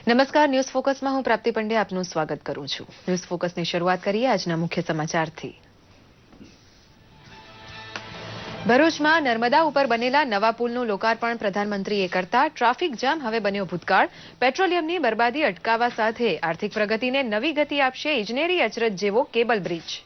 નમસ્કાર, ન્યૂઝ ફોકસમાં હું પ્રાપ્તિ પંડે આપનું સ્વાગત કરું છું। ન્યૂઝ ફોકસની શરૂઆત કરીએ આજના મુખ્ય સમાચારથી। ભરૂચમાં નર્મદા ઉપર બનેલા નવા પુલનું લોકાર્પણ પ્રધાનમંત્રીએ કરતા ટ્રાફિક જામ હવે બન્યો ભૂતકાળ। પેટ્રોલિયમની બરબાદી અટકાવવા સાથે આર્થિક પ્રગતિને નવી ગતિ આપશે ઇજનેરી અચરજ જેવો કેબલ બ્રિજ।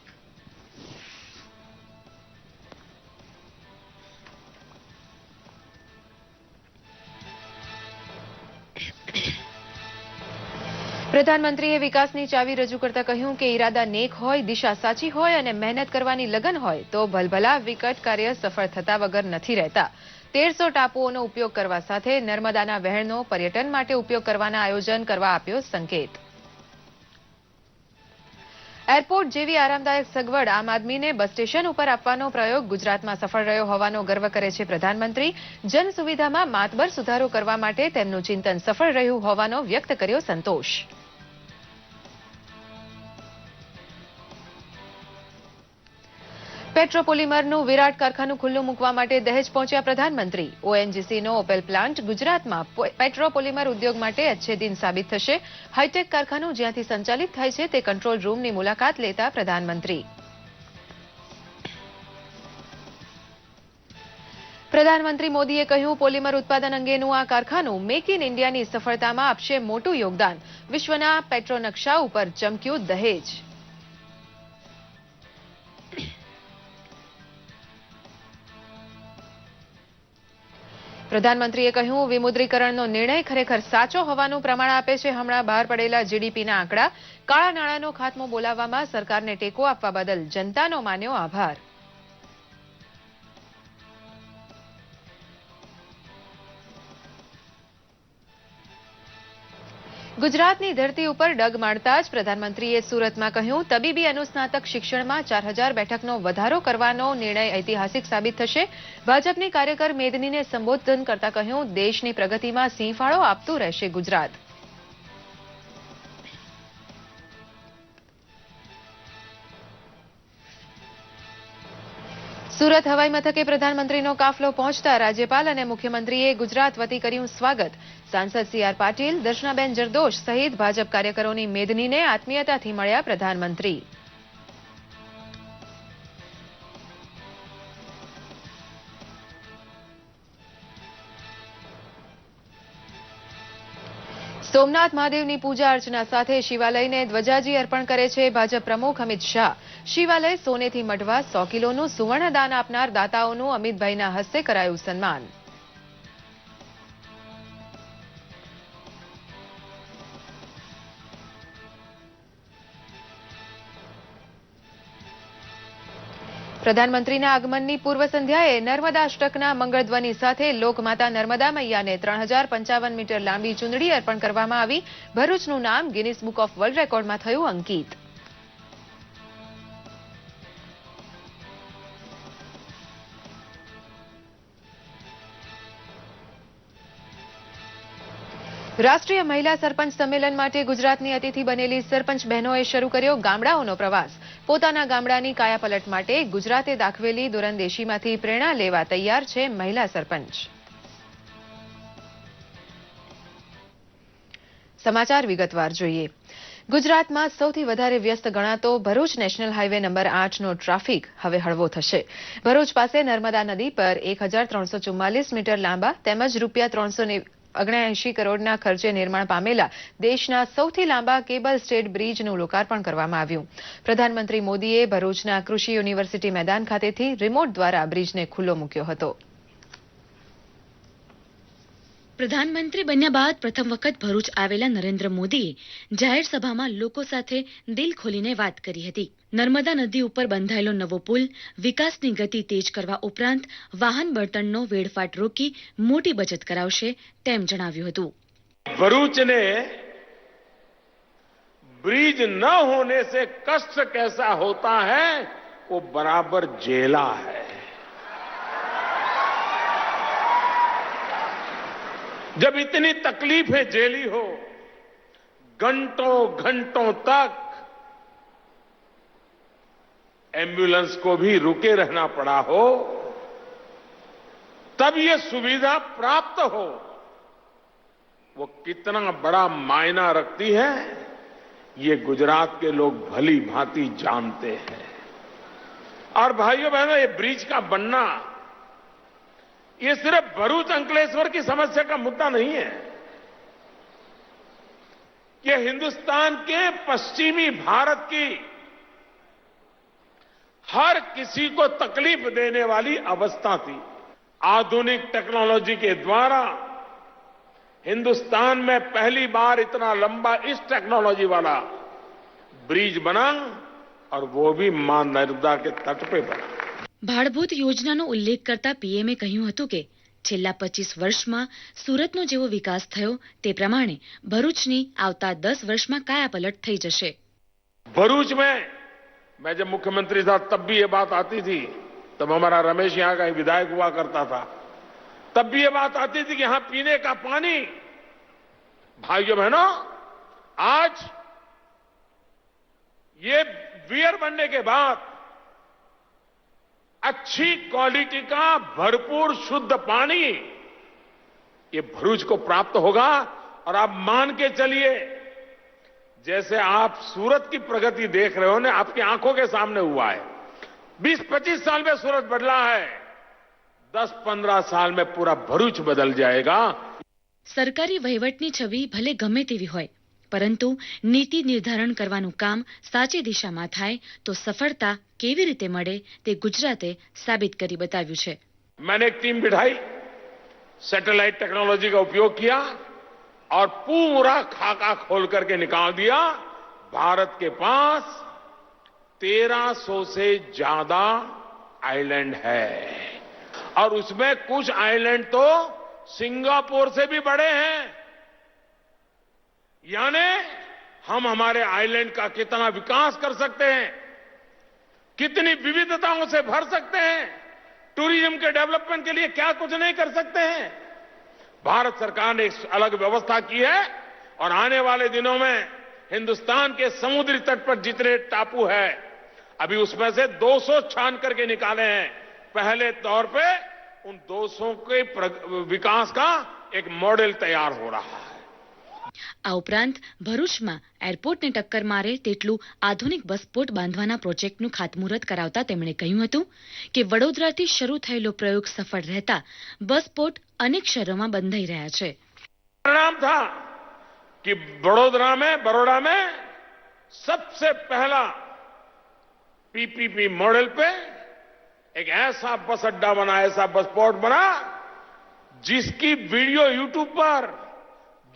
પ્રધાનમંત્રીએ વિકાસની ચાવી રજૂ કરતા કહ્યું કે ઇરાદા નેક હોય, દિશા સાચી હોય અને મહેનત કરવાની લગન હોય તો ભલભલા વિકટ કાર્ય સફળ થતા વગર નથી રહેતા। 1300 ટાપુઓનો ઉપયોગ કરવા સાથે નર્મદાના વહેણનો પર્યટન માટે ઉપયોગ કરવાના આયોજન કરવા આપ્યો સંકેત। એરપોર્ટ જેવી આરામદાયક સગવડ આમ આદમીને બસ સ્ટેશન ઉપર આપવાનો પ્રયોગ ગુજરાતમાં સફળ રહ્યો હોવાનો ગર્વ કરે છે પ્રધાનમંત્રી। જન સુવિધામાં માતબર સુધારો કરવા માટે તેમનું ચિંતન સફળ રહ્યું હોવાનો વ્યક્ત કર્યો સંતોષ। પેટ્રોપોલિમરનું વિરાટ કારખાનું ખુલ્લું મૂકવા માટે દહેજ પહોંચ્યા પ્રધાનમંત્રી। ઓએનજીસીનો ઓપેલ પ્લાન્ટ ગુજરાતમાં પેટ્રોપોલિમર ઉદ્યોગ માટે અચ્છે દિન સાબિત થશે। હાઈટેક કારખાનું જ્યાંથી સંચાલિત થાય છે તે કંટ્રોલ રૂમની મુલાકાત લેતા પ્રધાનમંત્રી। પ્રધાનમંત્રી મોદીએ કહ્યું, પોલિમર ઉત્પાદન અંગેનું આ કારખાનું મેક ઇન ઇન્ડિયાની સફળતામાં આપશે મોટું યોગદાન। વિશ્વના પેટ્રો નકશા ઉપર ચમક્યું દહેજ। પ્રધાનમંત્રીએ કહ્યું, વિમુદ્રીકરણનો નિર્ણય ખરેખર સાચો હોવાનું પ્રમાણ આપે છે હમણાં બહાર પડેલા જીડીપીના આંકડા। કાળા નાણાંનો ખાત્મો બોલાવવામાં સરકારને ટેકો આપવા બદલ જનતાનો માન્યો આભાર। ગુજરાતની ધરતી ઉપર ડગ માંડતા જ પ્રધાનમંત્રીએ સુરતમાં કહ્યું, તબીબી અનુસ્નાતક શિક્ષણમાં 4000 બેઠકનો વધારો કરવાનો નિર્ણય ઐતિહાસિક સાબિત થશે। ભાજપની કાર્યકર મેદનીને સંબોધન કરતા કહ્યું, દેશની પ્રગતિમાં સિંહફાળો આપતું રહેશે ગુજરાત। સુરત હવાઈ મથકે પ્રધાનમંત્રીનો કાફલો પહોંચતા રાજ્યપાલ અને મુખ્યમંત્રીએ ગુજરાત વતી કર્યું સ્વાગત। સાંસદ સી.આર. પાટીલ, દર્શનાબેન જરદોશ સહિત ભાજપ કાર્યકરોની મેદનીને આત્મીયતાથી મળ્યા પ્રધાનમંત્રી। સોમનાથ મહાદેવની પૂજા અર્ચના સાથે શિવાલયને ધ્વજાજી અર્પણ કરે છે ભાજપ પ્રમુખ અમિત શાહ। શિવાલય સોનેથી મઢવા 100 કિલોનું સુવર્ણ દાન આપનાર દાતાઓનું અમિતભાઈના હસ્તે કરાયું સન્માન। પ્રધાનમંત્રીના આગમનની પૂર્વ સંધ્યાએ નર્મદા અષ્ટકના મંગળધ્વનિ સાથે લોકમાતા નર્મદા મૈયાને 3055 મીટર લાંબી ચુંદડી અર્પણ કરવામાં આવી। ભરૂચનું નામ ગિનિસ બુક ઓફ વર્લ્ડ રેકોર્ડમાં થયું અંકિત। રાષ્ટ્રીય મહિલા સરપંચ સંમેલન માટે ગુજરાતની અતિથિ બનેલી સરપંચ બહેનોએ શરૂ કર્યો ગામડાઓનો પ્રવાસ। પોતાના ગામડાની કાયાપલટ માટે ગુજરાતે દાખવેલી દૂરંદેશીમાંથી પ્રેરણા લેવા તૈયાર છે મહિલા સરપંચ। સમાચાર વિગતવાર જોઈએ। ગુજરાતમાં સૌથી વધારે વ્યસ્ત ગણાતો ભરૂચ નેશનલ હાઈવે નંબર 8નો ટ્રાફિક હવે હળવો થશે। ભરૂચ પાસે નર્મદા નદી પર 1344 મીટર લાંબા તેમજ ₹379 કરોડના ખર્ચે નિર્માણ પામેલા દેશના સૌથી લાંબા કેબલ સ્ટેડ બ્રિજનું લોકાર્પણ કરવામાં આવ્યું। પ્રધાનમંત્રી મોદીએ ભરૂચના કૃષિ યુનિવર્સિટી મેદાન ખાતેથી રિમોટ દ્વારા બ્રિજને ખુલ્લો મૂક્યો હતો। પ્રધાનમંત્રી બન્યા બાદ પ્રથમ વખત ભરૂચ આવેલા નરેન્દ્ર મોદીએ જાહેર સભામાં લોકો સાથે દિલ ખોલીને વાત કરી હતી। નર્મદા નદી ઉપર બંધાયેલો નવો પુલ વિકાસની ગતિ તેજ કરવા ઉપરાંત વાહન બળતણનો વેડફાટ રોકી મોટી બચત કરાવશે તેમ જણાવ્યું હતું। भरूच ने ब्रिज न होने से कष्ट कैसा होता है वो बराबर झेला है। जब इतनी तकलीफें झेली हो, घंटों घंटों तक एम्बुलेंस को भी रुके रहना पड़ा हो, तब ये सुविधा प्राप्त हो, वो कितना बड़ा मायना रखती है, ये गुजरात के लोग भली भांति जानते हैं। और भाइयों बहनों, ये ब्रिज का बनना ये सिर्फ भरूच अंकलेश्वर की समस्या का मुद्दा नहीं है। ये हिंदुस्तान के पश्चिमी भारत की हर किसी को तकलीफ देने वाली अवस्था थी। आधुनिक टेक्नोलॉजी के द्वारा हिंदुस्तान में पहली बार इतना लंबा इस टेक्नोलॉजी वाला ब्रिज बना, और वो भी मां नर्मदा के तट पे बना। ભાડભૂત યોજનાનો ઉલ્લેખ કરતા પીએમએ કહ્યું હતું કે છેલ્લા 25 વર્ષમાં સુરતનો જેવો વિકાસ થયો તે પ્રમાણે ભરૂચની આવતા 10 વર્ષમાં કાયાપલટ થઈ જશે। भरूच में मैं जब मुख्यमंत्री था तब भी ये बात आती थी, तब हमारा रमेश यहां का विधायक हुआ करता था, तब भी ये बात आती थी कि यहां पीने का पानी, भाइयों बहनों, आज ये वियर बनने के बाद अच्छी क्वालिटी का भरपूर शुद्ध पानी ये भरूच को प्राप्त होगा। और आप मान के चलिए, जैसे आप सूरत की प्रगति देख रहे हो ना, आपकी आंखों के सामने हुआ है। 20-25 साल में सूरत बदला है, 10-15 साल में पूरा भरूच बदल जाएगा। સરકારી વહીવટની છબી ભલે ગમે તેવી હોય, પરંતુ નીતિ નિર્ધારણ કરવાનું કામ સાચી દિશામાં થાય તો સફળતા કેવી રીતે મળે તે ગુજરાતે સાબિત કરી બતાવ્યું છે। मैंने एक टीम बिठाई, सैटेलाइट टेक्नोलॉजी का उपयोग किया और पूरा खाका खोल करके निकाल दिया। भारत के पास 1300 से ज्यादा आइलैंड है, और उसमें कुछ आइलैंड तो सिंगापुर से भी बड़े हैं। यानी हम हमारे आइलैंड का कितना विकास कर सकते हैं, कितनी विविधताओं से भर सकते हैं, टूरिज्म के डेवलपमेंट के लिए क्या कुछ नहीं कर सकते हैं। भारत सरकार ने एक अलग व्यवस्था की है, और आने वाले दिनों में हिंदुस्तान के समुद्री तट पर जितने टापू है, अभी उसमें से 200 छान करके निकाले हैं। पहले तौर पे उन 200 के विकास का एक मॉडल तैयार हो रहा है। આ ઉપરાંત ભરૂચમાં એરપોર્ટને ટક્કર મારે તેટલું આધુનિક બસપોર્ટ બાંધવાના પ્રોજેક્ટનું ખાતમુહૂર્ત કરાવતા તેમણે કહ્યું હતું કે વડોદરાથી શરૂ થયેલો પ્રયોગ સફળ રહેતા બસપોર્ટ અનેક શહેરોમાં બંધાઈ રહ્યા છે। परिणाम था कि बड़ोदरा में सबसे पहला पीपीपी मॉडल पे एक ऐसा बस अड्डा बना, ऐसा बस पोर्ट बना, जिसकी वीडियो यूट्यूब पर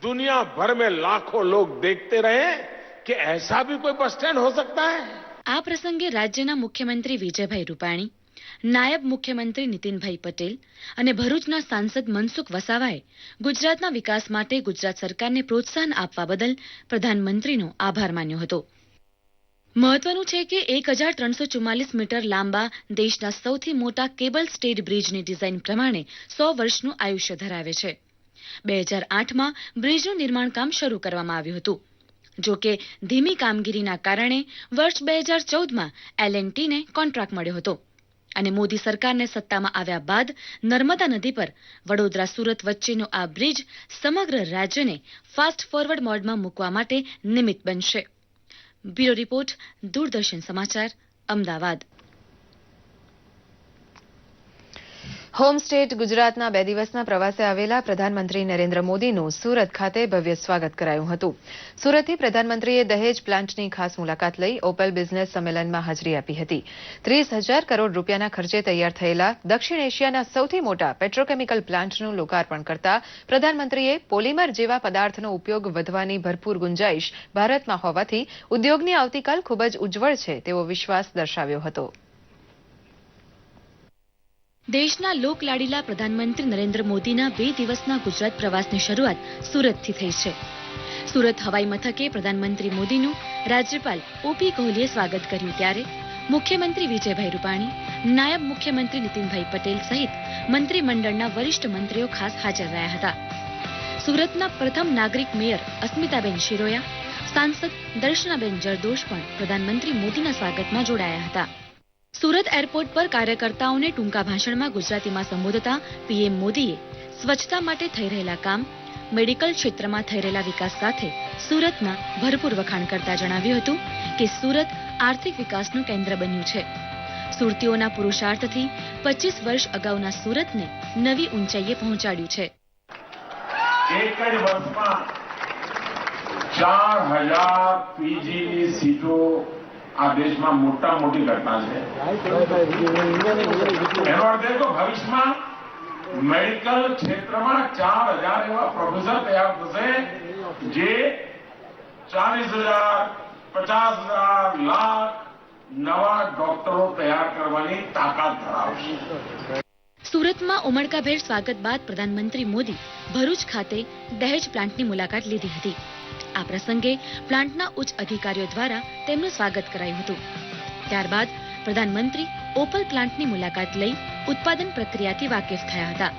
दुनिया भर में लाखों लोग देखते रहे कि ऐसा भी कोई बस स्टैंड हो सकता है। આ પ્રસંગે રાજ્યના મુખ્યમંત્રી વિજયભાઈ રૂપાણી, નાયબ મુખ્યમંત્રી નીતિનભાઈ પટેલ અને ભરૂચના સાંસદ મનસુખ વસાવાએ ગુજરાતના વિકાસ માટે ગુજરાત સરકારને પ્રોત્સાહન આપવા બદલ પ્રધાનમંત્રીનો આભાર માન્યો હતો। મહત્વનું છે કે 1344 મીટર લાંબા દેશના સૌથી મોટા કેબલ સ્ટેડ બ્રિજની ડિઝાઇન પ્રમાણે 100 વર્ષનું આયુષ્ય ધરાવે છે। 2008માં બ્રિજનું નિર્માણ કામ શરૂ કરવામાં આવ્યું હતું। જો કે ધીમી કામગીરીના કારણે વર્ષ 2014માં L&Tને કોન્ટ્રાક્ટ મળ્યો હતો અને મોદી સરકારને સત્તામાં આવ્યા બાદ નર્મદા નદી પર વડોદરા સુરત વચ્ચેનો આ બ્રિજ સમગ્ર રાજ્યને ફાસ્ટ ફોરવર્ડ મોડમાં મૂકવા માટે નિમિત્ત બનશે। બ્યુરો રિપોર્ટ, દૂરદર્શન સમાચાર, અમદાવાદ। હોમ સ્ટેટ ગુજરાતના 2 દિવસના પ્રવાસે આવેલા પ્રધાનમંત્રી નરેન્દ્ર મોદીનું સુરત ખાતે ભવ્ય સ્વાગત કરાયું હતું। સુરતથી પ્રધાનમંત્રીએ દહેજ પ્લાન્ટની ખાસ મુલાકાત લઈ ઓપલ બિઝનેસ સંમેલનમાં હાજરી આપી હતી। 30,000 કરોડ રૂપિયાના ખર્ચે તૈયાર થયેલા દક્ષિણ એશિયાના સૌથી મોટા પેટ્રોકેમિકલ પ્લાન્ટનું લોકાર્પણ કરતા પ્રધાનમંત્રીએ પોલિમર જેવા પદાર્થનો ઉપયોગ વધવાની ભરપૂર ગુંજાઈશ ભારતમાં હોવાથી ઉદ્યોગની આવતીકાલ ખૂબ જ ઉજ્જવળ છે તેવો વિશ્વાસ દર્શાવ્યો હતો। દેશના લોકલાડીલા પ્રધાનમંત્રી નરેન્દ્ર મોદીના 2 દિવસના ગુજરાત પ્રવાસની શરૂઆત સુરતથી થઈ છે। સુરત હવાઈ મથકે પ્રધાનમંત્રી મોદીનું રાજ્યપાલ ઓપી કોહલીએ સ્વાગત કર્યું ત્યારે મુખ્યમંત્રી વિજયભાઈ રૂપાણી, નાયબ મુખ્યમંત્રી નીતિનભાઈ પટેલ સહિત મંત્રીમંડળના વરિષ્ઠ મંત્રીઓ ખાસ હાજર રહ્યા હતા। સુરતના પ્રથમ નાગરિક મેયર અસ્મિતાબેન શિરોયા, સાંસદ દર્શનાબેન જરદોશ પણ પ્રધાનમંત્રી મોદીના સ્વાગતમાં જોડાયા હતા। સુરત એરપોર્ટ પર કાર્યકર્તાઓને ટૂંકા ભાષણમાં ગુજરાતીમાં સંબોધતા પીએમ મોદીએ સ્વચ્છતા માટે થઈ રહેલા કામ, મેડિકલ ક્ષેત્રમાં થઈ રહેલા વિકાસ સાથે સુરતના ભરપૂર વખાણ કરતા જણાવ્યું હતું કે સુરત આર્થિક વિકાસનું કેન્દ્ર બન્યું છે. સુરતીઓના પુરુષાર્થથી 25 વર્ષ અગાઉના સુરતને નવી ઊંચાઈએ પહોંચાડ્યું છે. એક જ વર્ષમાં 4000 પીજીની સીટો આ દેશમાં મોટી ઘટના છે. એનો અર્થ એ કે ભવિષ્યમાં મેડિકલ ક્ષેત્રમાં 4000 એવા પ્રોફેસર તૈયાર થશે જે 40,000, 50,000, લાખ નવા ડોક્ટરો તૈયાર કરવાની તાકાત ધરાવશે. સુરતમાં ઉમળકાભેર સ્વાગત બાદ પ્રધાનમંત્રી મોદી ભરૂચ ખાતે દહેજ પ્લાન્ટની મુલાકાત લીધી હતી. આ પ્રસંગે પ્લાન્ટના ઉચ્ચ અધિકારીઓ દ્વારા તેમનું સ્વાગત કરાયું હતું. ત્યારબાદ પ્રધાનમંત્રી ઓપલ પ્લાન્ટની મુલાકાત લઈ ઉત્પાદન પ્રક્રિયાથી વાકેફ થયા હતા.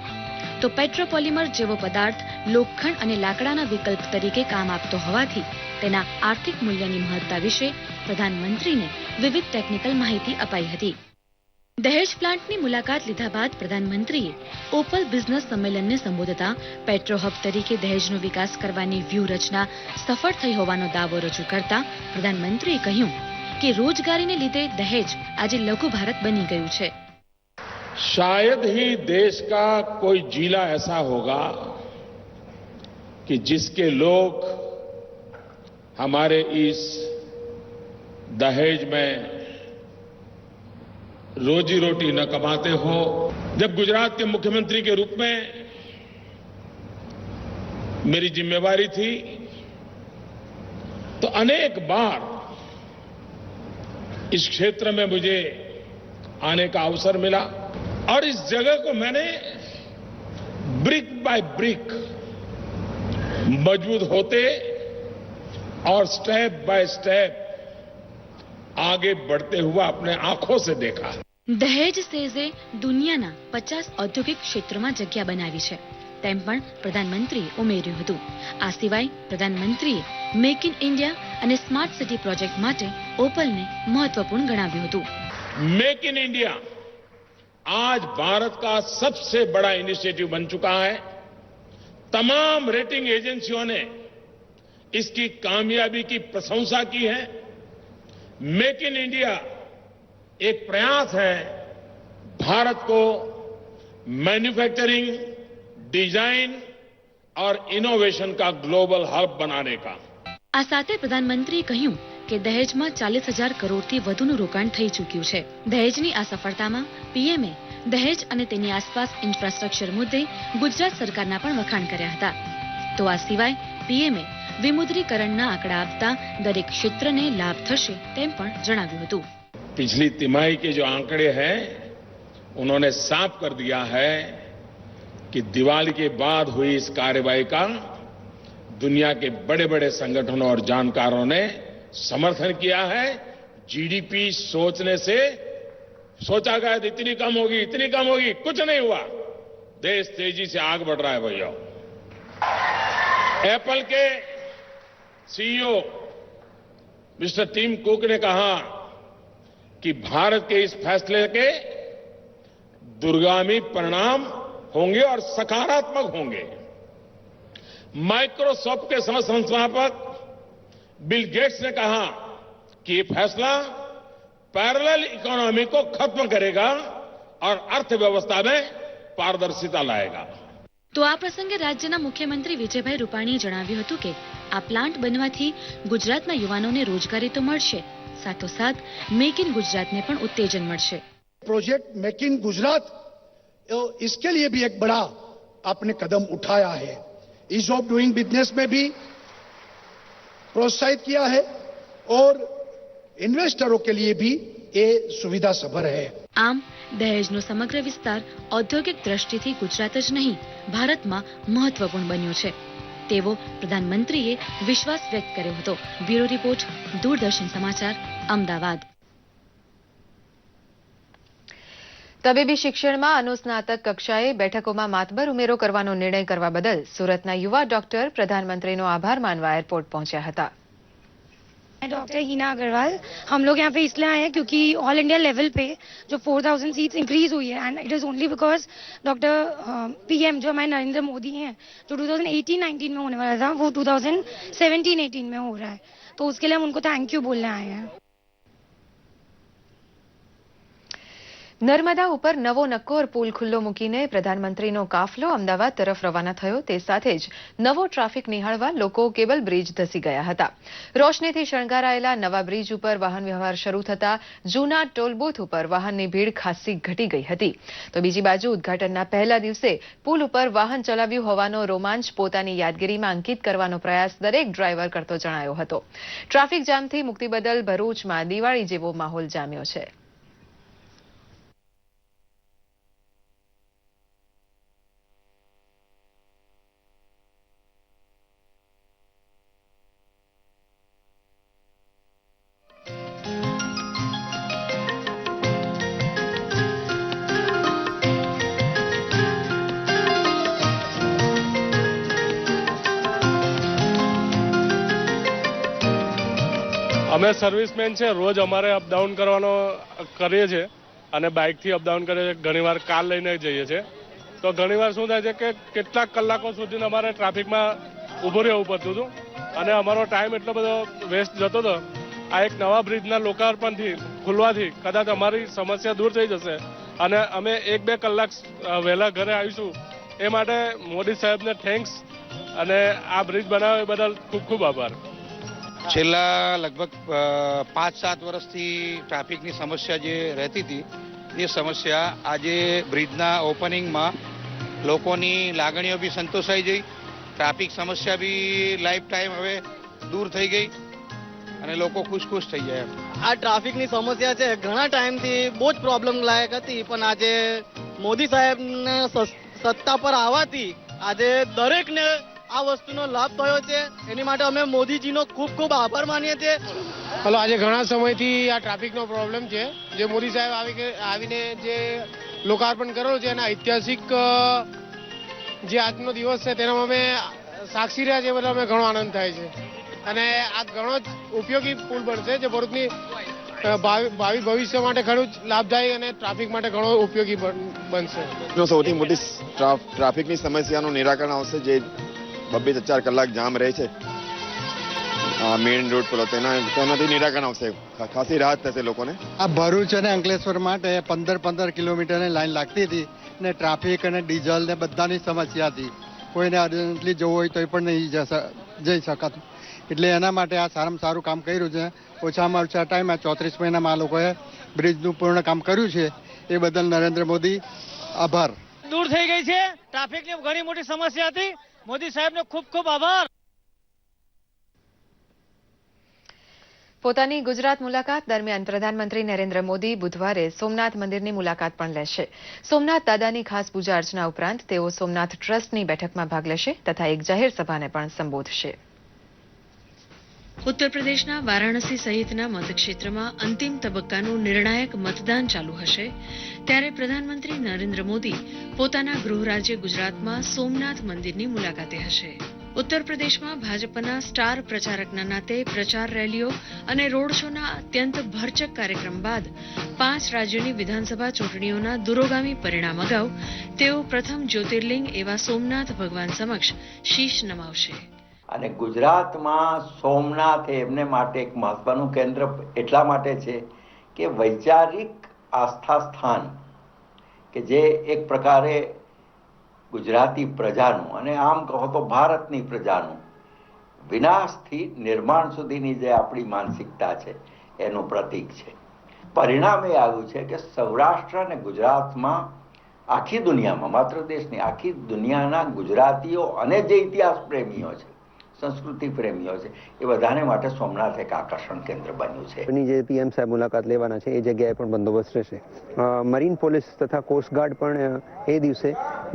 તો પેટ્રોપોલિમર જેવો પદાર્થ લોખંડ અને લાકડાના વિકલ્પ તરીકે કામ આપતો હોવાથી તેના આર્થિક મૂલ્યની મહત્તા વિશે પ્રધાનમંત્રીને વિવિધ ટેકનિકલ માહિતી અપાઈ હતી. દહેજ પ્લાન્ટની મુલાકાત લીધા બાદ પ્રધાનમંત્રીએ ઓપલ બિઝનેસ સંમેલનને સંબોધતા પેટ્રો હબ તરીકે દહેજનો વિકાસ કરવાની વ્યૂહરચના સફળ થઈ હોવાનો દાવો રજૂ કરતા પ્રધાનમંત્રીએ કહ્યું કે રોજગારીને લીધે દહેજ આજે લઘુ ભારત બની ગયું છે. शायद ही देश का कोई जिला ऐसा होगा कि जिसके लोग हमारे इस दहेज में रोजी रोटी न कमाते हो. जब गुजरात के मुख्यमंत्री के रूप में मेरी जिम्मेवारी थी तो अनेक बार इस क्षेत्र में मुझे आने का अवसर मिला और इस जगह को मैंने ब्रिक बाय ब्रिक मजबूत होते और स्टेप बाय स्टेप आगे बढ़ते हुआ अपने आंखों से देखा. દહેજ સેઝે દુનિયાના 50 ઔદ્યોગિક ક્ષેત્રોમાં જગ્યા બનાવી છે તેમ પણ પ્રધાનમંત્રીએ ઉમેર્યું હતું. આ સિવાય પ્રધાનમંત્રીએ મેક ઇન ઇન્ડિયા અને સ્માર્ટ સિટી પ્રોજેક્ટ માટે ઓપલને મહત્વપૂર્ણ ગણાવ્યું હતું. मेक इन इंडिया आज भारत का सबसे बड़ा इनिशिएटिव बन चुका है. तमाम रेटिंग एजेंसियों ने इसकी कामयाबी की प्रशंसा की है. मेक इन इंडिया एक प्रयास है भारत को मैन्युफैक्चरिंग, डिजाइन और इनोवेशन का ग्लोबल हब बनाने का. આ સાથે પ્રધાનમંત્રીએ કહ્યું કે દહેજમાં 40,000 કરોડથી વધુનું રોકાણ થઈ ચૂક્યું છે. દહેજની આ સફળતામાં પીએમએ દહેજ અને તેની આસપાસ ઇન્ફ્રાસ્ટ્રક્ચર મુદ્દે ગુજરાત સરકારના પણ વખાણ કર્યા હતા. તો આ સિવાય પીએમએ વિમુદ્રીકરણના આંકડા આપતા દરેક ક્ષેત્રને લાભ થશે તેમ પણ જણાવ્યું હતું. पिछली तिमाही के जो आंकड़े हैं उन्होंने साफ कर दिया है कि दिवाली के बाद हुई इस कार्रवाई का दुनिया के बड़े बड़े संगठनों और जानकारों ने समर्थन किया है. जीडीपी सोचने से सोचा गया था इतनी कम होगी, कुछ नहीं हुआ. देश तेजी से आगे बढ़ रहा है भैया. एप्पल के सीईओ मिस्टर टिम कुक ने कहा कि भारत के इस फैसले के दूरगामी परिणाम होंगे और सकारात्मक होंगे. माइक्रोसॉफ्ट के सह संस्थापक बिल गेट्स ने कहा कि ये फैसला पैरेलल इकोनॉमी को खत्म करेगा और अर्थव्यवस्था में पारदर्शिता लाएगा. તો આ પ્રસંગે રાજ્યના મુખ્યમંત્રી વિજયભાઈ રૂપાણીએ જણાવ્યું હતું કે આ પ્લાન્ટ બનવાથી ગુજરાતના યુવાનોને રોજગારી તો મળશે, સાથોસાથ મેક ઇન ગુજરાતને પણ ઉત્તેજન મળશે. प्रोजेक्ट मेक इन गुजरात इसके लिए भी एक बड़ा आपने कदम उठाया है. ईज ऑफ डूइंग बिजनेस में भी प्रोत्साहित किया है और इन्वेस्टरों के लिए भी ये सुविधा सभर है. આમ દહેજનો સમગ્ર વિસ્તાર ઔદ્યોગિક દ્રષ્ટિથી ગુજરાત જ નહીં ભારતમાં મહત્વપૂર્ણ બન્યો છે તેવો પ્રધાનમંત્રીએ વિશ્વાસ વ્યક્ત કર્યો હતો. બ્યુરો રિપોર્ટ, દૂરદર્શન સમાચાર, અમદાવાદ. તબીબી શિક્ષણમાં અનુસ્નાતક કક્ષાએ બેઠકોમાં માતબર ઉમેરો કરવાનો નિર્ણય કરવા બદલ સુરતના યુવા ડોક્ટર પ્રધાનમંત્રીનો આભાર માનવા એરપોર્ટ પહોંચ્યા હતા. डॉक्टर हीना अग्रवाल। हम लोग यहाँ पे इसलिए आए हैं क्योंकि ऑल इंडिया लेवल पे जो 4000 सीट्स इंक्रीज हुई है and it is only because doctor PM जो हमारे नरेंद्र मोदी हैं, जो 2018-19 में होने वाला था वो 2017-18 में हो रहा है, तो उसके लिए हम उनको थैंक यू बोलने आए हैं। નર્મદા ઉપર નવો નક્કોર પુલ ખુલ્લો મૂકીને પ્રધાનમંત્રીનો કાફલો અમદાવાદ તરફ રવાના થયો તે સાથે જ નવો ટ્રાફિક નિહાળવા લોકો કેબલ બ્રિજ ધસી ગયા હતા. રોશનીથી શણગારાયેલા નવા બ્રિજ ઉપર વાહન વ્યવહાર શરૂ થતા જૂના ટોલ બૂથ ઉપર વાહનની ભીડ ખાસ્સી ઘટી ગઈ હતી. તો બીજી બાજુ ઉદ્ઘાટનના પહેલા દિવસે પુલ ઉપર વાહન ચલાવ્યું હોવાનો રોમાંચ પોતાની યાદગીરીમાં અંકિત કરવાનો પ્રયાસ દરેક ડ્રાઈવર કરતો જણાયો હતો. ટ્રાફિક જામથી મુક્તિ બદલ ભરૂચમાં દિવાળી જેવો માહોલ જામ્યો છે. અમે સર્વિસમેન છે, રોજ અમારે અપડાઉન કરવાનો કરીએ છીએ અને બાઇકથી અપડાઉન કરીએ છીએ. ઘણીવાર કાર લઈને જઈએ છીએ તો ઘણીવાર શું થાય છે કે કેટલાક કલાકો સુધી અમારે ટ્રાફિકમાં ઊભું રહેવું પડતું હતું અને અમારો ટાઈમ એટલો બધો વેસ્ટ જતો હતો. આ એક નવા બ્રિજના લોકાર્પણથી ખુલવાથી કદાચ અમારી સમસ્યા દૂર થઈ જશે અને અમે 1-2 કલાક વહેલા ઘરે આવીશું. એ માટે મોદી સાહેબને થેન્ક્સ અને આ બ્રિજ બનાવવા બદલ ખૂબ ખૂબ આભાર. છેલ્લા લગભગ 5-7 વર્ષથી ટ્રાફિકની સમસ્યા જે રહેતી હતી એ સમસ્યા આજે બ્રિજના ઓપનિંગમાં લોકોની લાગણીઓ બી સંતોષાઈ ગઈ, ટ્રાફિક સમસ્યા બી લાઈફ ટાઈમ હવે દૂર થઈ ગઈ અને લોકો ખુશ થઈ ગયા. આ ટ્રાફિકની સમસ્યા છે ઘણા ટાઈમથી બહુ જ પ્રોબ્લેમ લાયક હતી, પણ આજે મોદી સાહેબને સત્તા પર આવવાથી આજે દરેકને આ વસ્તુનો લાભ થયો છે. એની માટે અમે મોદીજીનો ખૂબ ખૂબ આભાર માનીએ છીએ. હલો, આજે ઘણા સમયથી આ ટ્રાફિકનો પ્રોબ્લેમ છે, જે મોદી સાહેબ આવીને જે લોકાર્પણ કરેલું છે એના ઐતિહાસિક જે આજનો દિવસ છે તેનામાં અમે સાક્ષી રહ્યા છે, એટલે અમે ઘણો આનંદ થાય છે અને આ ઘણો જ ઉપયોગી પુલ બનશે જે ભરૂચની ભાવિ ભવિષ્ય માટે ઘણું જ લાભદાયી અને ટ્રાફિક માટે ઘણો ઉપયોગી બનશે. સૌથી મોટી ટ્રાફિકની સમસ્યાનું નિરાકરણ આવશે. જે 2-4 કલાક જામ રહે છે મેઇન રોડ પર, તેનાથી નિરાકરણ આવશે. ખાસી રાહત થશે લોકોને. આ ભરૂચ અને અંકલેશ્વર માટે 15 કિલોમીટરની લાઈન લાગતી હતી ને ટ્રાફિક અને ડીઝલ ને બધાની સમસ્યા હતી. કોઈને અર્જન્ટલી જવું હોય તો પણ નહીં જઈ શકાતું, એટલે એના માટે આ સારામાં સારું કામ કર્યું છે. ઓછામાં ઓછા ટાઈમમાં 34 મહિનામાં આ લોકોએ બ્રિજનું પૂર્ણ કામ કર્યું છે. એ બદલ નરેન્દ્ર મોદી આભાર. દૂર થઈ ગઈ છે ટ્રાફિકની ઘણી મોટી સમસ્યા હતી. મોદી સાહેબનો ખૂબ ખૂબ આભાર. પોતાની ગુજરાત મુલાકાત દરમિયાન પ્રધાનમંત્રી નરેન્દ્ર મોદી બુધવારે સોમનાથ મંદિરની મુલાકાત પણ લેશે. સોમનાથ દાદાની ખાસ પૂજા અર્ચના ઉપરાંત તેઓ સોમનાથ ટ્રસ્ટની બેઠકમાં ભાગ લેશે તથા એક જાહેર સભાને પણ સંબોધશે. ઉત્તર પ્રદેશના વારાણસી સહિતના મતક્ષેત્રમાં અંતિમ તબક્કાનું નિર્ણાયક મતદાન ચાલુ હશે ત્યારે પ્રધાનમંત્રી નરેન્દ્ર મોદી પોતાના ગૃહ રાજ્ય ગુજરાતમાં સોમનાથ મંદિરની મુલાકાતે હશે. ઉત્તર પ્રદેશમાં ભાજપના સ્ટાર પ્રચારકના નાતે પ્રચાર રેલીઓ અને રોડ શોના અત્યંત ભરચક કાર્યક્રમ બાદ 5 રાજ્યોની વિધાનસભા ચૂંટણીઓના દૂરોગામી પરિણામ અગાઉ તેઓ પ્રથમ જ્યોતિર્લિંગ એવા સોમનાથ ભગવાન સમક્ષ શીશ નમાવશે. અને ગુજરાતમાં સોમનાથ એમને માટે એક મહત્વનું કેન્દ્ર એટલા માટે છે કે વૈચારિક આસ્થા સ્થાન કે જે એક પ્રકારે ગુજરાતી પ્રજાનું અને આમ કહો તો ભારતની પ્રજાનું વિનાશથી નિર્માણ સુધીની જે આપણી માનસિકતા છે એનું પ્રતીક છે. પરિણામ એ આવ્યું છે કે સૌરાષ્ટ્ર અને ગુજરાતમાં આખી દુનિયામાં, માત્ર દેશની આખી દુનિયાના ગુજરાતીઓ અને જે ઇતિહાસ પ્રેમીઓ છે, સંસ્કૃતિ પ્રેમીઓ છે, એ બધાને માટે સોમનાથ એક આકર્ષણ કેન્દ્ર બન્યું છે. જે પીએમ સાહેબ મુલાકાત લેવાના છે એ જગ્યાએ પણ બંદોબસ્ત રહેશે. મરીન પોલીસ તથા કોસ્ટગાર્ડ પણ એ દિવસે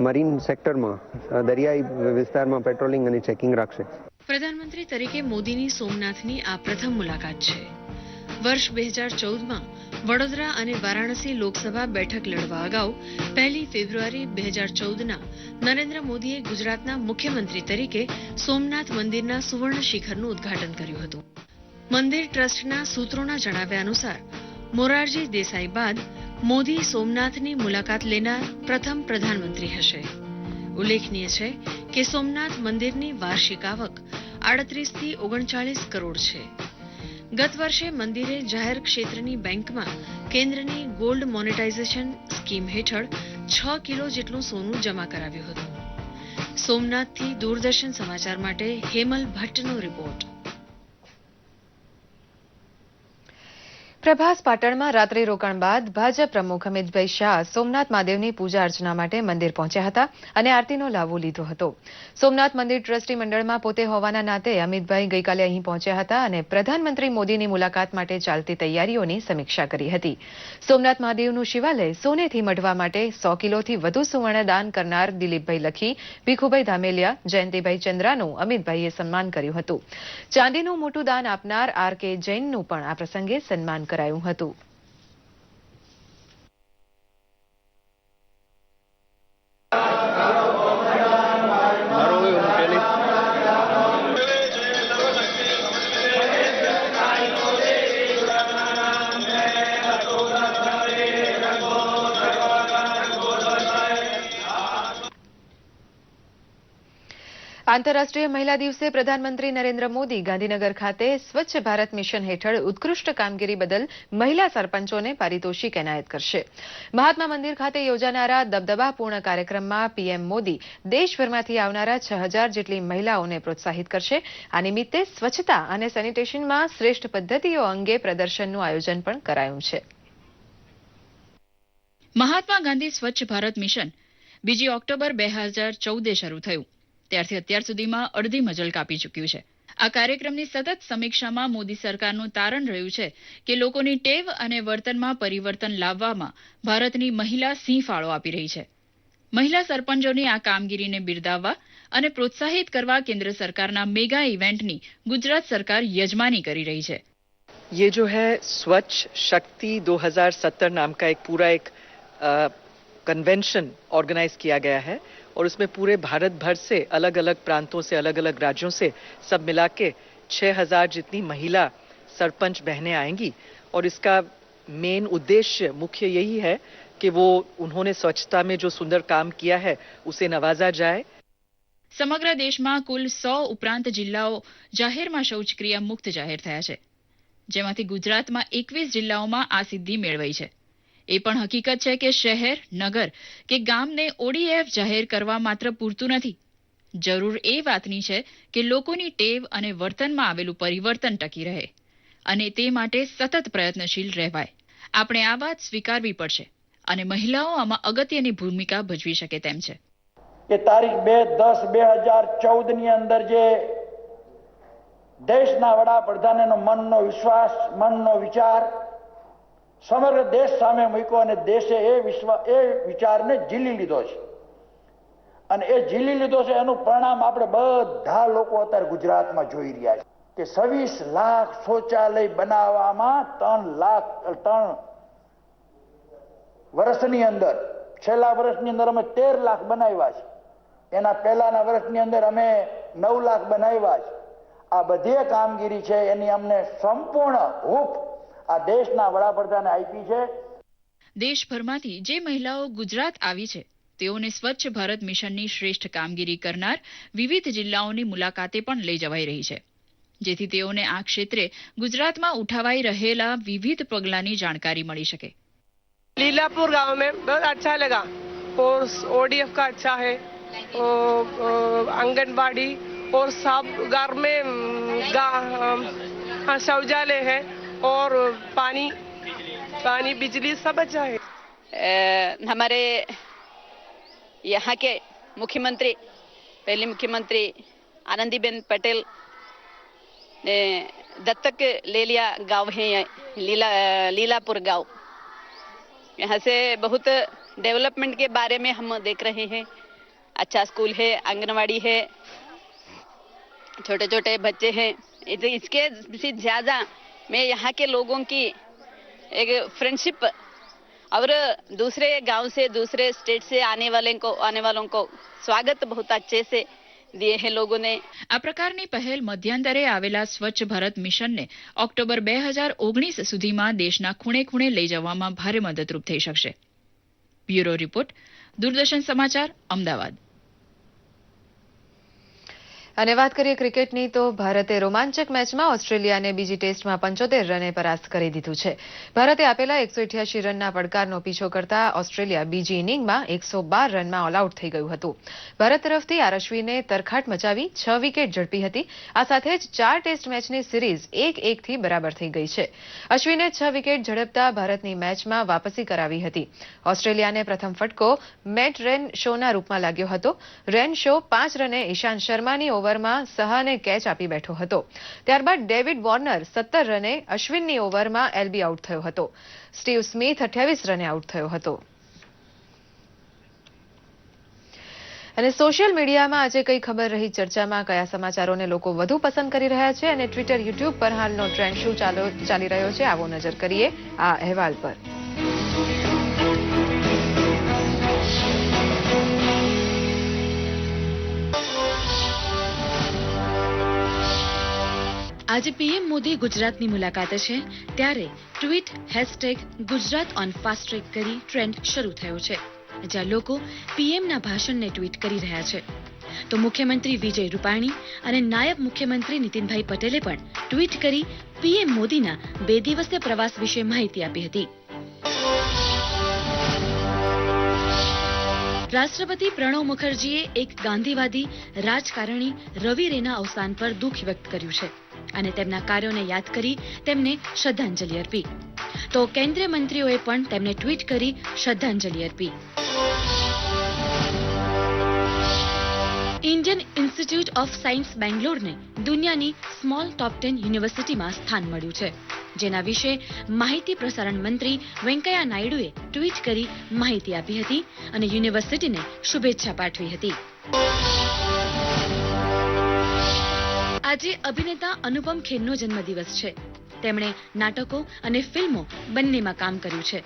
મરીન સેક્ટરમાં દરિયાઈ વિસ્તારમાં પેટ્રોલિંગ અને ચેકિંગ રાખશે. પ્રધાનમંત્રી તરીકે મોદીની સોમનાથની આ પ્રથમ મુલાકાત છે. વર્ષ 2014માં વડોદરા અને વારાણસી લોકસભા બેઠક લડવા અગાઉ 1 ફેબ્રુઆરી 2014ના નરેન્દ્ર મોદીએ ગુજરાતના મુખ્યમંત્રી તરીકે સોમનાથ મંદિરના સુવર્ણ શિખરનું ઉદ્ઘાટન કર્યું હતું. મંદિર ટ્રસ્ટના સૂત્રોના જણાવ્યા અનુસાર મોરારજી દેસાઈ બાદ મોદી સોમનાથની મુલાકાત લેનાર પ્રથમ પ્રધાનમંત્રી હશે. ઉલ્લેખનીય છે કે સોમનાથ મંદિરની વાર્ષિક આવક 38 થી 39 કરોડ છે. ગત વર્ષે મંદિરે જાહેર ક્ષેત્રની બેંકમાં કેન્દ્રની ગોલ્ડ મોનેટાઇઝેશન સ્કીમ હેઠળ 6 કિલો જેટલું સોનું જમા કરાવ્યું હતું. સોમનાથથી દૂરદર્શન સમાચાર માટે હેમલ ભટ્ટનો રિપોર્ટ. પ્રભાસ પાટણમાં રાત્રિ રોકાણ બાદ ભાજપ પ્રમુખ અમિતભાઈ શાહ સોમનાથ મહાદેવની પૂજા અર્ચના માટે મંદિર પહોંચ્યા હતા અને આરતીનો લાવો લીધો હતો. સોમનાથ મંદિર ટ્રસ્ટી મંડળમાં પોતે હોવાના નાતે અમિતભાઈ ગઈકાલે અહીં પહોંચ્યા હતા અને પ્રધાનમંત્રી મોદીની મુલાકાત માટે ચાલતી તૈયારીઓની સમીક્ષા કરી હતી. સોમનાથ મહાદેવનું શિવાલય સોનેથી મઢવા માટે 100 કિલોથી વધુ સુવર્ણ દાન કરનાર દિલીપભાઈ લખી, ભીખુભાઈ ધામેલિયા, જયંતિભાઈ ચંદ્રાનું અમિતભાઈએ સન્માન કર્યું હતું. ચાંદીનું મોટું દાન આપનાર આર.કે. જૈનનું પણ આ પ્રસંગે સન્માન કરાયું હતું. આંતરરાષ્ટ્રીય મહિલા દિવસે પ્રધાનમંત્રી નરેન્દ્ર મોદી ગાંધીનગર ખાતે સ્વચ્છ ભારત મિશન હેઠળ ઉત્કૃષ્ટ કામગીરી બદલ મહિલા સરપંચોને પારિતોષિક એનાયત કરશે. મહાત્મા મંદિર ખાતે યોજાનારા દબદબાપૂર્ણ કાર્યક્રમમાં પીએમ મોદી દેશભરમાંથી આવનારા 6000 જેટલી મહિલાઓને પ્રોત્સાહિત કરશે. આ નિમિત્તે સ્વચ્છતા અને સેનિટેશનમાં શ્રેષ્ઠ પદ્ધતિઓ અંગે પ્રદર્શનનું આયોજન પણ કરાયું છે. મહાત્મા ગાંધી સ્વચ્છ ભારત મિશન 2 ઓક્ટોબર 2014 શરૂ થયું. ત્યારથી અત્યાર સુધીમાં અડધી મજલ કાપી ચૂક્યું છે. આ કાર્યક્રમની સતત સમીક્ષામાં મોદી સરકારનું તારણ રહ્યું છે કે લોકોની ટેવ અને વર્તનમાં પરિવર્તન લાવવામાં ભારતની મહિલા સિંહ ફાળો આપી રહી છે. મહિલા સરપંચોની આ કામગીરીને બિરદાવવા અને પ્રોત્સાહિત કરવા કેન્દ્ર સરકારના મેગા ઇવેન્ટની ગુજરાત સરકાર યજમાની કરી રહી છે. ये जो है स्वच्छ शक्ति 2070 नाम का एक पूरा एक कन्वेंशन ऑर्गेनाइज किया गया है और उसमें पूरे भारत भर से अलग अलग प्रांतों से अलग अलग राज्यों से सब मिला के 6000 जितनी महिला सरपंच बहनें आएंगी और इसका मेन उद्देश्य मुख्य यही है कि वो उन्होंने स्वच्छता में जो सुंदर काम किया है उसे नवाजा जाए. સમગ્ર દેશમાં કુલ 100 ઉપરાંત જિલ્લાઓ જાહેરમાં શૌચક્રિયા મુક્ત જાહેર થયા છે, જેમાંથી ગુજરાતમાં 21 જિલ્લાઓમાં આ સિદ્ધિ મેળવાઈ છે. એ પણ હકીકત છે કે શહેર, નગર કે ગામને ઓડીએફ જાહેર કરવા માત્ર પૂરતું નથી. જરૂર એ વાતની છે કે લોકોની ટેવ અને વર્તનમાં આવેલું પરિવર્તન ટકી રહે અને તે માટે સતત પ્રયત્નશીલ રહેવાય. આપણે આ વાત સ્વીકારવી પડશે અને મહિલાઓ આમાં અગત્યની ભૂમિકા ભજવી શકે તેમ છે. કે તારીખ 2/10/2014 ની અંદર જે દેશના વડાપ્રધાનનો મનનો વિશ્વાસ, મનનો વિચાર સમગ્ર દેશ સામે મૂક્યો અને દેશે એ વિચારને ઝીલી લીધો છે અને એ ઝીલી લીધો છે એનું પરિણામ આપણે બધા લોકો અત્યારે ગુજરાતમાં જોઈ રહ્યા છે કે 26 લાખ શૌચાલય બનાવવામાં 3 વર્ષની અંદર, છેલ્લા વર્ષની અંદર અમે 13 લાખ બનાવ્યા છે. એના પહેલાના વર્ષની અંદર અમે 9 લાખ બનાવ્યા છે. આ બધી કામગીરી છે એની અમને સંપૂર્ણ હૂંફ આ દેશના વડાપ્રધાને આપી છે. દેશભરમાંથી જે મહિલાઓ ગુજરાત આવી છે તેઓને સ્વચ્છ ભારત મિશનની શ્રેષ્ઠ કામગીરી કરનાર વિવિધ જિલ્લાઓની મુલાકાતે પણ લઈ જવાઈ રહી છે, જેથી તેઓને આ ક્ષેત્રે ગુજરાતમાં ઉઠાવાઈ રહેલા વિવિધ પગલાંની જાણકારી મળી શકે. लीलापुर गांव में बहुत अच्छा लगा और ओडीएफ का अच्छा है और आंगनबाड़ी और सब घर में शौचालय है और पानी बिजली सब अच्छा है. हमारे यहाँ के मुख्यमंत्री, पहले मुख्यमंत्री आनंदीबेन पटेल ने दत्तक ले लिया गांव है लीलापुर गांव. यहाँ से बहुत डेवलपमेंट के बारे में हम देख रहे हैं. अच्छा स्कूल है, आंगनवाड़ी है, छोटे छोटे बच्चे हैं. इसके से ज़्यादा मैं यहाँ के लोगों की एक फ्रेंडशिप और दूसरे गांव से, दूसरे स्टेट से आने वालों को स्वागत बहुत अच्छे से दिए हैं लोगों ने। આ પ્રકારની પહેલ મધ્યાંતરે આવેલા સ્વચ્છ ભારત મિશનને ઓક્ટોબર 2019 સુધીમાં દેશના ખૂણે ખૂણે લઈ જવામાં ભારે મદદરૂપ થઈ શકશે. બ્યુરો રિપોર્ટ, દૂરદર્શન સમાચાર, અમદાવાદ. અને વાત કરીએ ક્રિકેટની તો ભારતે રોમાંચક મેચમાં ઓસ્ટ્રેલિયાને બીજી ટેસ્ટમાં 75 રને પરાસ્ત કરી દીધું છે. ભારતે આપેલા 188 રનના પડકારનો પીછો કરતા ઓસ્ટ્રેલિયા બીજી ઇનિંગમાં 112 રનમાં ઓલ આઉટ થઈ ગયું હતું. ભારત તરફથી આર અશ્વિને તરખાટ મચાવી 6 વિકેટ ઝડપી હતી. આ સાથે જ 4 ટેસ્ટ મેચની સિરીઝ 1-1 થી બરાબર થઈ ગઈ છે. અશ્વિને 6 વિકેટ ઝડપતા ભારતની મેચમાં વાપસી કરાવી હતી. ઓસ્ટ્રેલિયાને પ્રથમ ફટકો મેટ રેન શોના રૂપમાં લાગ્યો હતો. રેન શો 5 રને ઈશાંત શર્માની ઓવરમાં સહાને કેચ આપી બેઠો હતો. ત્યારબાદ ડેવિડ વોર્નર 17 રને અશ્વિનની ઓવરમાં એલબી આઉટ થયો હતો. સ્ટીવ સ્મિથ 28 રને આઉટ થયો હતો. અને સોશિયલ મીડિયામાં આજે કઈ ખબર રહી ચર્ચામાં, કયા સમાચારોને લોકો વધુ પસંદ કરી રહ્યા છે અને ટ્વિટર, યુટ્યુબ પર હાલનો ટ્રેન્ડ શું ચાલી રહ્યો છે, આવો નજર કરીએ આ અહેવાલ પર. આજે પીએમ મોદી ગુજરાતની મુલાકાતે છે ત્યારે tweet #Gujarat on fast track કરી ટ્રેન્ડ શરૂ થયો છે, જ્યાં લોકો પીએમના ભાષણને ટ્વીટ કરી રહ્યા છે. તો મુખ્યમંત્રી વિજય રૂપાણી અને નાયબ મુખ્યમંત્રી નીતિનભાઈ પટેલે પણ ટ્વીટ કરી પીએમ મોદીના 2 દિવસીય પ્રવાસ વિશે માહિતી આપી હતી. રાષ્ટ્રપતિ પ્રણવ મુખર્જીએ એક ગાંધીવાદી રાજકારણી રવિ રેના અવસાન પર દુઃખ વ્યક્ત કર્યું છે અને તેમના કાર્યોને યાદ કરી તેમને શ્રદ્ધાંજલિ અર્પી. તો કેન્દ્રીય મંત્રીઓએ પણ તેમને ટ્વીટ કરી શ્રદ્ધાંજલિ અર્પી. ઇન્ડિયન ઇન્સ્ટિટ્યૂટ ઓફ સાયન્સ બેંગ્લોરને દુનિયાની સ્મોલ ટોપ 10 યુનિવર્સિટીમાં સ્થાન મળ્યું છે, જેના વિશે માહિતી પ્રસારણ મંત્રી વેંકૈયા નાયડુએ ટ્વીટ કરી માહિતી આપી હતી અને યુનિવર્સિટીને શુભેચ્છા પાઠવી હતી. આજે અભિનેતા અનુપમ ખેરનો જન્મદિવસ છે. તેમણે નાટકો અને ફિલ્મો બંનેમાં કામ કર્યું છે.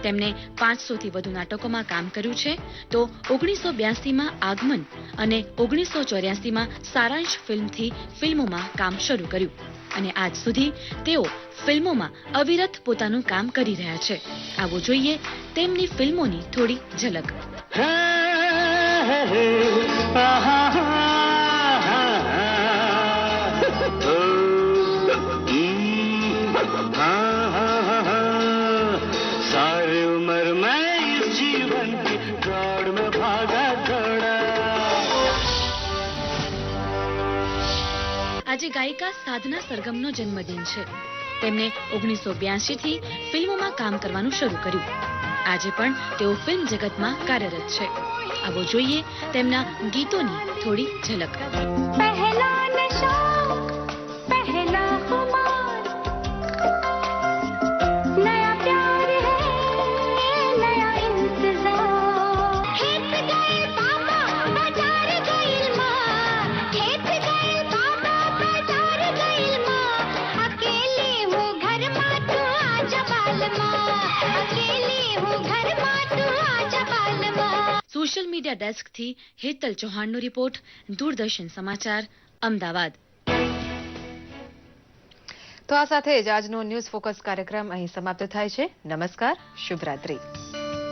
તેમણે 500 થી વધુ નાટકોમાં કામ કર્યું છે. તો 1982માં આગમન અને 1984માં સારાંશ ફિલ્મથી ફિલ્મોમાં કામ શરૂ કર્યું અને આજ સુધી તેઓ ફિલ્મોમાં અવિરત પોતાનું કામ કરી રહ્યા છે. આવો જોઈએ તેમની ફિલ્મોની થોડી ઝલક. सारी उम्र मैं इस जीवन की दौड़ में भागा दौड़ा. આજે ગાયિકા સાધના સરગમનો જન્મદિન છે. તેમણે 1982 થી ફિલ્મોમાં કામ કરવાનું શરૂ કર્યું. આજે પણ તેઓ ફિલ્મ જગતમાં કાર્યરત છે. આવો જોઈએ તેમના ગીતોની થોડી ઝલક. पहला नशा पहला खुमार नया प्यार है नया इंतजार खेत गए पापा बाजार गइल माँ खेत गए पापा बाजार गइल माँ अकेले हूँ घर माँ तू आजा बाल माँ अकेले हूँ घर माँ तू आजा बाल माँ. સોશિયલ મીડિયા ડેસ્કથી હેતલ ચૌહાણનો રિપોર્ટ, દૂરદર્શન સમાચાર, અમદાવાદ. તો આ સાથે જ આજનો ન્યૂઝ ફોકસ કાર્યક્રમ અહીં સમાપ્ત થાય છે. નમસ્કાર, શુભરાત્રી.